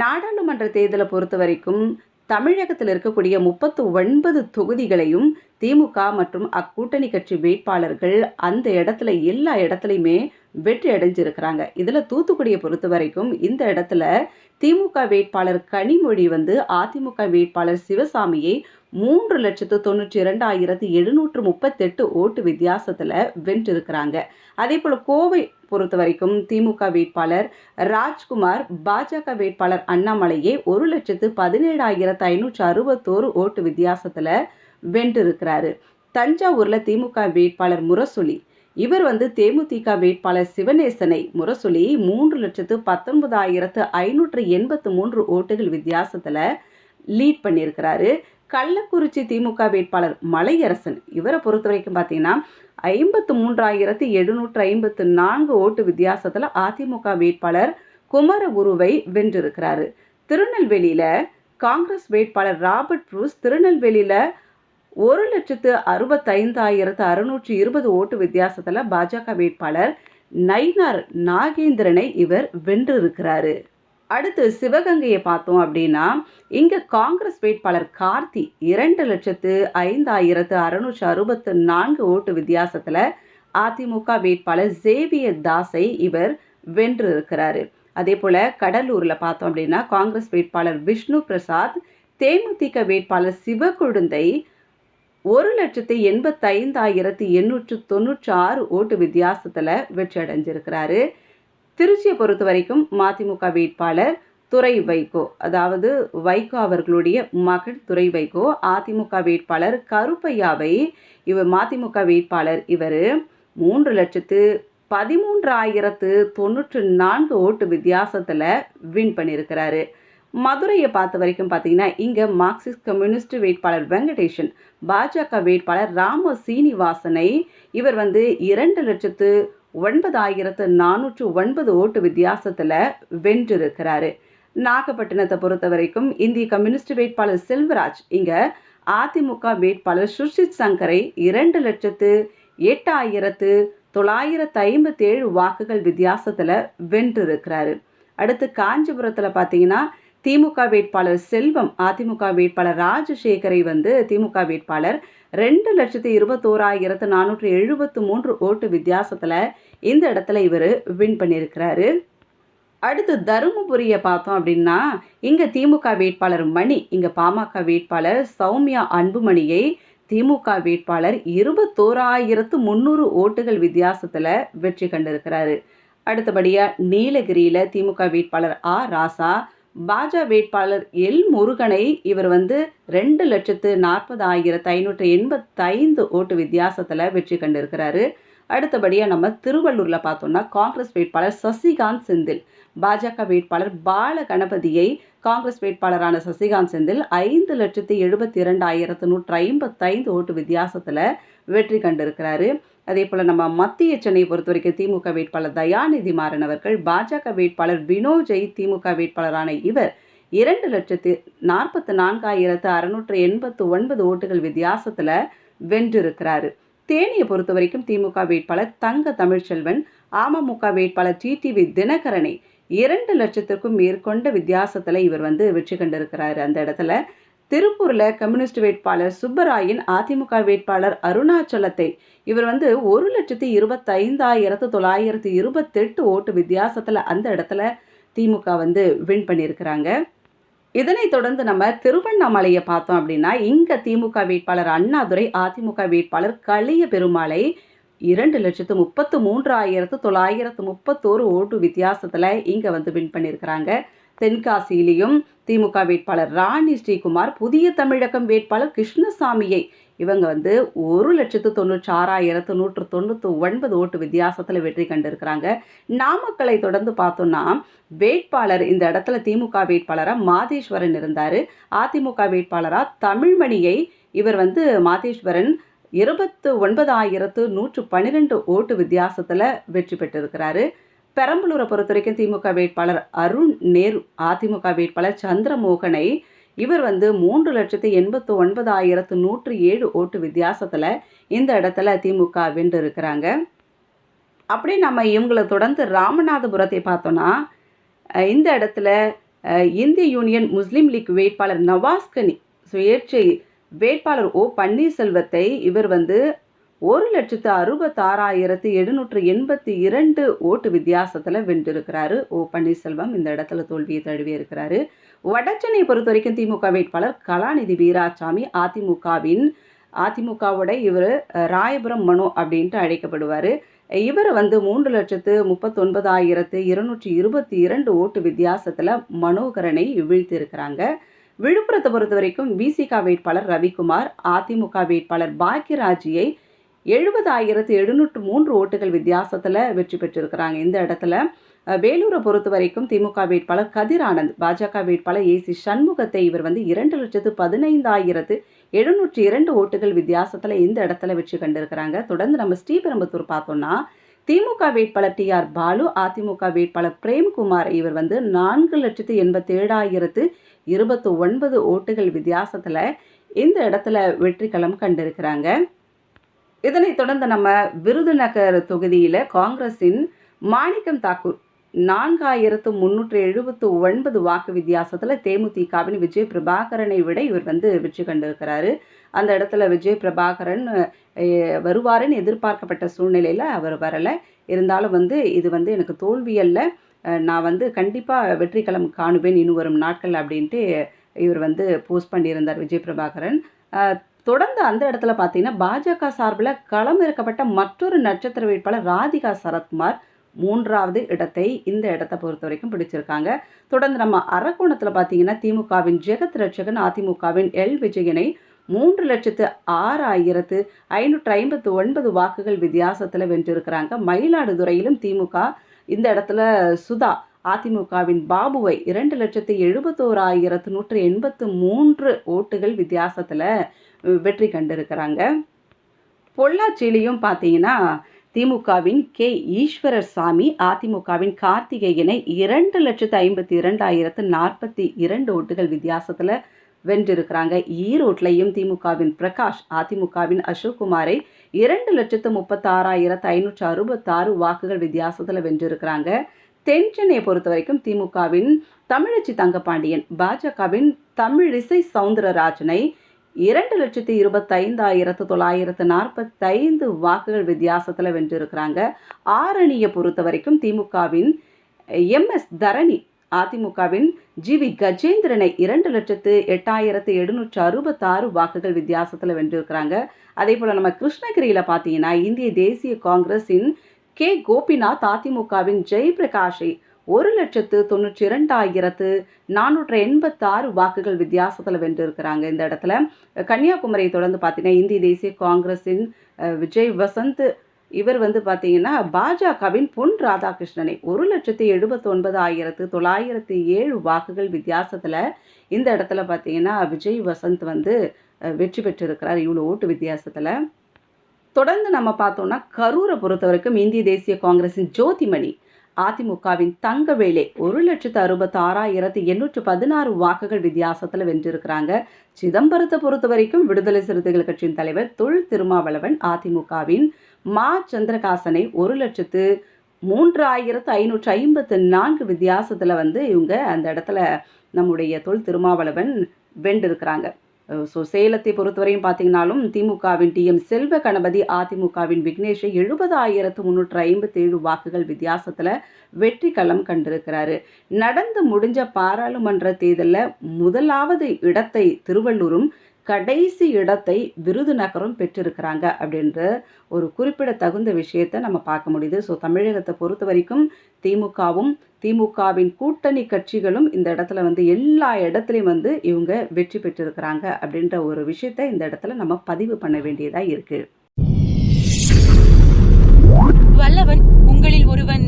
நாடாளுமன்ற தேர்தலை பொறுத்த வரைக்கும் தமிழகத்தில் இருக்கக்கூடிய 39 தொகுதிகளையும் திமுக மற்றும் அக்கூட்டணி கட்சி வேட்பாளர்கள் அந்த இடத்துல எல்லா இடத்துலையுமே வெற்றி அடைஞ்சிருக்கிறாங்க. இதில் தூத்துக்குடியை பொறுத்த வரைக்கும் இந்த இடத்துல திமுக வேட்பாளர் கனிமொழி வந்து அதிமுக வேட்பாளர் சிவசாமியை 3,92,738 ஓட்டு வித்தியாசத்தில் வென்றிருக்கிறாங்க. அதே போல் கோவை பொறுத்த வரைக்கும் திமுக வேட்பாளர் ராஜ்குமார் பாஜக வேட்பாளர் அண்ணாமலையை 1,17,561 ஓட்டு வித்தியாசத்தில் வென்றிருக்கிறாரு. தஞ்சாவூரில் திமுக வேட்பாளர் முரசொலி இவர் வந்து தேமுதிக வேட்பாளர் சிவநேசனை முரசொலி 3,19,583 ஓட்டுகள் வித்தியாசத்தில் லீட் பண்ணியிருக்கிறாரு. கள்ளக்குறிச்சி திமுக வேட்பாளர் மலையரசன் இவரை பொறுத்த வரைக்கும் பார்த்தீங்கன்னா 53,754 ஓட்டு வித்தியாசத்தில் அதிமுக வேட்பாளர் குமரகுருவை வென்றிருக்கிறாரு. திருநெல்வேலியில் காங்கிரஸ் வேட்பாளர் ராபர்ட் ப்ரூஸ் திருநெல்வேலியில் 1,65,620 ஓட்டு வித்தியாசத்தில் பாஜக வேட்பாளர் நயினார் நாகேந்திரனை இவர் வென்றிருக்கிறாரு. அடுத்து சிவகங்கையை பார்த்தோம் அப்படின்னா இங்கே காங்கிரஸ் வேட்பாளர் கார்த்தி 2,05,664 ஓட்டு வித்தியாசத்தில் அதிமுக வேட்பாளர் சேவியர் தாஸை இவர் வென்றிருக்கிறாரு. அதே போல் கடலூரில் பார்த்தோம் அப்படின்னா காங்கிரஸ் வேட்பாளர் விஷ்ணு பிரசாத் தேமுதிக வேட்பாளர் சிவக்கொழுந்தை 1,85,896 ஓட்டு வித்தியாசத்தில் வெற்றி அடைஞ்சிருக்கிறாரு. திருச்சியை பொறுத்த வரைக்கும் மதிமுக வேட்பாளர் துரை வைகோ, அதாவது வைகோ அவர்களுடைய மகள் துரை வைகோ, அதிமுக வேட்பாளர் கருப்பையாவை மதிமுக வேட்பாளர் இவர் 3,13,094 ஓட்டு வித்தியாசத்தில் வின் பண்ணியிருக்கிறாரு. மதுரையை பார்த்த வரைக்கும் பார்த்தீங்கன்னா இங்கே மார்க்சிஸ்ட் கம்யூனிஸ்ட் வேட்பாளர் வெங்கடேஷன் பாஜக வேட்பாளர் ராம சீனிவாசனை இவர் வந்து 2,09,409 ஓட்டு வித்தியாசத்தில் வென்றிருக்கிறாரு. நாகப்பட்டினத்தை பொறுத்த வரைக்கும் இந்திய கம்யூனிஸ்ட் வேட்பாளர் செல்வராஜ் இங்கே அதிமுக வேட்பாளர் சுஷித் சங்கரை 2,08,957 வாக்குகள் வித்தியாசத்தில் வென்றிருக்கிறாரு. அடுத்து காஞ்சிபுரத்தில் பார்த்தீங்கன்னா திமுக வேட்பாளர் செல்வம் அதிமுக வேட்பாளர் ராஜசேகரை வந்து திமுக வேட்பாளர் 2,21,473 ஓட்டு வித்தியாசத்தில் இந்த இடத்துல இவர் வின் பண்ணியிருக்கிறாரு. அடுத்து தருமபுரியை பார்த்தோம் அப்படின்னா இங்கே திமுக வேட்பாளர் மணி இங்கே பாமக வேட்பாளர் சௌமியா அன்புமணியை திமுக வேட்பாளர் 21,300 ஓட்டுகள் வித்தியாசத்தில் வெற்றி கண்டிருக்கிறாரு. அடுத்தபடியாக நீலகிரியில் திமுக வேட்பாளர் ராசா பாஜக வேட்பாளர் எல் முருகனை இவர் வந்து 2,40,585 ஓட்டு வித்தியாசத்தில் வெற்றி கண்டிருக்கிறாரு. அடுத்தபடியாக நம்ம திருவள்ளூரில் பார்த்தோம்னா காங்கிரஸ் வேட்பாளர் சசிகாந்த் செந்தில் பாஜக வேட்பாளர் பால கணபதியை காங்கிரஸ் வேட்பாளரான சசிகாந்த் செந்தில் 5,72,155 ஓட்டு வித்தியாசத்தில் வெற்றி கண்டிருக்கிறாரு. அதே போல் நம்ம மத்திய சென்னையை பொறுத்த வரைக்கும் திமுக வேட்பாளர் தயாநிதி மாறன் அவர்கள் பாஜக வேட்பாளர் வினோஜை திமுக வேட்பாளரான இவர் 2,44,689 ஓட்டுகள் வித்தியாசத்தில் வென்றிருக்கிறாரு. தேனியை பொறுத்த வரைக்கும் திமுக வேட்பாளர் தங்க தமிழ்ச்செல்வன் அமமுக வேட்பாளர் டிடிவி தினகரனை 2,00,000க்கும் மேற்கொண்ட வித்தியாசத்தில் இவர் வந்து வெற்றி கண்டிருக்கிறாரு. அந்த இடத்துல திருப்பூரில் கம்யூனிஸ்ட் வேட்பாளர் சுப்பராயன் அதிமுக வேட்பாளர் அருணாச்சலத்தை இவர் வந்து 1,25,928 ஓட்டு வித்தியாசத்தில் அந்த இடத்துல திமுக வந்து வின் பண்ணியிருக்கிறாங்க. இதனைத் தொடர்ந்து நம்ம திருவண்ணாமலையை பார்த்தோம் அப்படின்னா இங்கே திமுக வேட்பாளர் அண்ணாதுரை அதிமுக வேட்பாளர் கலிய பெருமாளை 2,33,931 ஓட்டு வித்தியாசத்தில் இங்கே வந்து வின் பண்ணியிருக்கிறாங்க. தென்காசியிலையும் திமுக வேட்பாளர் ராணி ஸ்ரீகுமார் புதிய தமிழகம் வேட்பாளர் கிருஷ்ணசாமியை இவங்க வந்து 1,96,199 ஓட்டு வித்தியாசத்தில் வெற்றி கண்டிருக்கிறாங்க. நாமக்கலை தொடர்ந்து பார்த்தோம்னா வேட்பாளர் இந்த இடத்துல திமுக வேட்பாளராக மாதேஸ்வரன் இருந்தார். அதிமுக வேட்பாளராக தமிழ்மணியை இவர் வந்து மாதேஸ்வரன் 29,112 ஓட்டு வித்தியாசத்தில் வெற்றி பெற்றிருக்கிறாரு. பெரம்பலூரை பொறுத்த வரைக்கும் திமுக வேட்பாளர் அருண் நேரு அதிமுக வேட்பாளர் சந்திரமோகனை இவர் வந்து 3,89,107 ஓட்டு வித்தியாசத்தில் இந்த இடத்துல திமுக வென்றிருக்கிறாங்க. அப்படியே நம்ம இவங்களை தொடர்ந்து ராமநாதபுரத்தை பார்த்தோன்னா இந்த இடத்துல இந்திய யூனியன் முஸ்லீம் லீக் வேட்பாளர் நவாஸ்கனி சுயேட்சை வேட்பாளர் ஓ பன்னீர்செல்வத்தை இவர் வந்து 1,66,782 ஓட்டு வித்தியாசத்தில் வென்றிருக்கிறாரு. ஓ பன்னீர்செல்வம் இந்த இடத்துல தோல்வியை தழுவி இருக்கிறாரு. வடசென்னையை பொறுத்த வரைக்கும் திமுக வேட்பாளர் கலாநிதி வீராசாமி அதிமுகவோட இவர் ராயபுரம் மனோ அப்படின்ட்டு அழைக்கப்படுவார். இவர் வந்து 3,39,222 ஓட்டு வித்தியாசத்தில் மனோகரனை வீழ்த்தியிருக்கிறாங்க. விழுப்புரத்தை பொறுத்த வரைக்கும் விசிக வேட்பாளர் ரவிக்குமார் அதிமுக வேட்பாளர் பாக்யராஜியை 70,703 ஓட்டுகள் வித்தியாசத்தில் வெற்றி பெற்றிருக்கிறாங்க. இந்த இடத்துல வேலூரை பொறுத்த வரைக்கும் திமுக வேட்பாளர் கதிர் ஆனந்த் பாஜக வேட்பாளர் ஏசி சண்முகத்தை இவர் வந்து 2,15,702 ஓட்டுகள் வித்தியாசத்தில் இந்த இடத்துல வெற்றி கண்டிருக்கிறாங்க. தொடர்ந்து நம்ம ஸ்ரீபெரும்புத்தூர் பார்த்தோம்னா திமுக வேட்பாளர் TR பாலு அதிமுக வேட்பாளர் பிரேம்குமார் இவர் வந்து 4,87,029 ஓட்டுகள் வித்தியாசத்தில் இந்த இடத்துல வெற்றி களம் கண்டிருக்கிறாங்க. இதனைத் தொடர்ந்து நம்ம விருதுநகர் தொகுதியில் காங்கிரஸின் மாணிக்கம் தாக்கூர் 4,379 வாக்கு வித்தியாசத்தில் தேமுதிகவின் விஜய் பிரபாகரனை விட இவர் வந்து வெற்றி கண்டிருக்கிறாரு. அந்த இடத்துல விஜய் பிரபாகரன் வருவாருன்னு எதிர்பார்க்கப்பட்ட சூழ்நிலையில் அவர் வரலை. இருந்தாலும் வந்து இது வந்து எனக்கு தோல்வியல்ல, நான் வந்து கண்டிப்பாக வெற்றி களம் காணுவேன் இன்னும் வரும் நாட்கள் அப்படின்ட்டு இவர் வந்து போஸ்ட் பண்ணியிருந்தார் விஜய் பிரபாகரன். தொடர்ந்து அந்த இடத்துல பார்த்தீங்கன்னா பாஜக சார்பில் களம் இறக்கப்பட்ட மற்றொரு நட்சத்திர வேட்பாளர் ராதிகா சரத்குமார் 3வது இடத்தை இந்த இடத்தை பொறுத்த வரைக்கும் பிடிச்சிருக்காங்க. தொடர்ந்து நம்ம அரக்கோணத்தில் பார்த்தீங்கன்னா திமுகவின் ஜெகத் ரட்சகன் அதிமுகவின் எல் விஜயனை 3,06,559 வாக்குகள் வித்தியாசத்தில் வென்றிருக்கிறாங்க. மயிலாடுதுறையிலும் திமுக இந்த இடத்துல சுதா அதிமுகவின் பாபுவை 2,71,183 ஓட்டுகள் வித்தியாசத்தில் வெற்றி கண்டிருக்கிறாங்க. பொள்ளாச்சியிலையும் பார்த்தீங்கன்னா திமுகவின் கே ஈஸ்வரர் சாமி அதிமுகவின் கார்த்திகேயனை 2,52,042 ஓட்டுகள் வித்தியாசத்தில் வென்றிருக்கிறாங்க. ஈரோட்லையும் திமுகவின் பிரகாஷ் அதிமுகவின் அசோக்குமாரை 2,36,566 வாக்குகள் வித்தியாசத்தில் வென்றிருக்கிறாங்க. தென் சென்னையை பொறுத்த வரைக்கும் திமுகவின் தமிழச்சி தங்கப்பாண்டியன் பாஜகவின் தமிழிசை சவுந்தரராஜனை 2,25,945 வாக்குகள் வித்தியாசத்தில் வென்றிருக்கிறாங்க. ஆரணியை பொறுத்த வரைக்கும் திமுகவின் MS தரணி அதிமுகவின் GV கஜேந்திரனை 2,08,766 வாக்குகள் வித்தியாசத்தில் வென்றிருக்கிறாங்க. அதே போல் நம்ம கிருஷ்ணகிரியில் பார்த்தீங்கன்னா இந்திய தேசிய காங்கிரஸின் கே கோபிநாத் அதிமுகவின் ஜெயபிரகாஷை 1,92,486 வாக்குகள் வித்தியாசத்தில் வென்றிருக்கிறாங்க. இந்த இடத்துல கன்னியாகுமரியை தொடர்ந்து பார்த்தீங்கன்னா இந்திய தேசிய காங்கிரஸின் விஜய் வசந்த் இவர் வந்து பார்த்தீங்கன்னா பாஜகவின் பொன் ராதாகிருஷ்ணனை 1,79,907 வாக்குகள் வித்தியாசத்தில் இந்த இடத்துல பார்த்தீங்கன்னா விஜய் வசந்த் வந்து வெற்றி பெற்றிருக்கிறார் இவ்வளோ ஓட்டு வித்தியாசத்தில். தொடர்ந்து நம்ம பார்த்தோம்னா கரூரை பொறுத்த வரைக்கும் இந்திய தேசிய காங்கிரஸின் ஜோதிமணி அதிமுகவின் தங்கவேலை 1,66,816 வாக்குகள் வித்தியாசத்தில் வென்றிருக்கிறாங்க. சிதம்பரத்தை பொறுத்த வரைக்கும் விடுதலை சிறுத்தைகள் கட்சியின் தலைவர் தொல் திருமாவளவன் அதிமுகவின் மா சந்திரகாசனை 1,03,554 வித்தியாசத்தில் வந்து இவங்க அந்த இடத்துல நம்முடைய தொல் திருமாவளவன் வென்றிருக்கிறாங்க. ஸோ சேலத்தை பொறுத்தவரையும் பார்த்தீங்கன்னாலும் திமுகவின் TM செல்வ கணபதி அதிமுகவின் விக்னேஷை 70,357 வாக்குகள் வித்தியாசத்தில் வெற்றி களம் கண்டிருக்கிறாரு. நடந்து முடிஞ்ச பாராளுமன்ற தேர்தலில் முதலாவது இடத்தை திருவள்ளூரும் கடைசி இடத்தை விருதுநகரும் பெற்றிருக்கிறாங்க அப்படின்ற ஒரு குறிப்பிடத்தகுந்த விஷயத்தை நம்ம பார்க்க முடியுது. ஸோ தமிழகத்தை பொறுத்த வரைக்கும் திமுகவின் கூட்டணி கட்சிகளும் இந்த இடத்துல வந்து எல்லா இடத்துலையும் வந்து இவங்க வெற்றி பெற்றிருக்கிறாங்க அப்படின்ற ஒரு விஷயத்தை இந்த இடத்துல நம்ம பதிவு பண்ண வேண்டியதாக இருக்கு. வல்லவன் உங்களில் ஒருவன்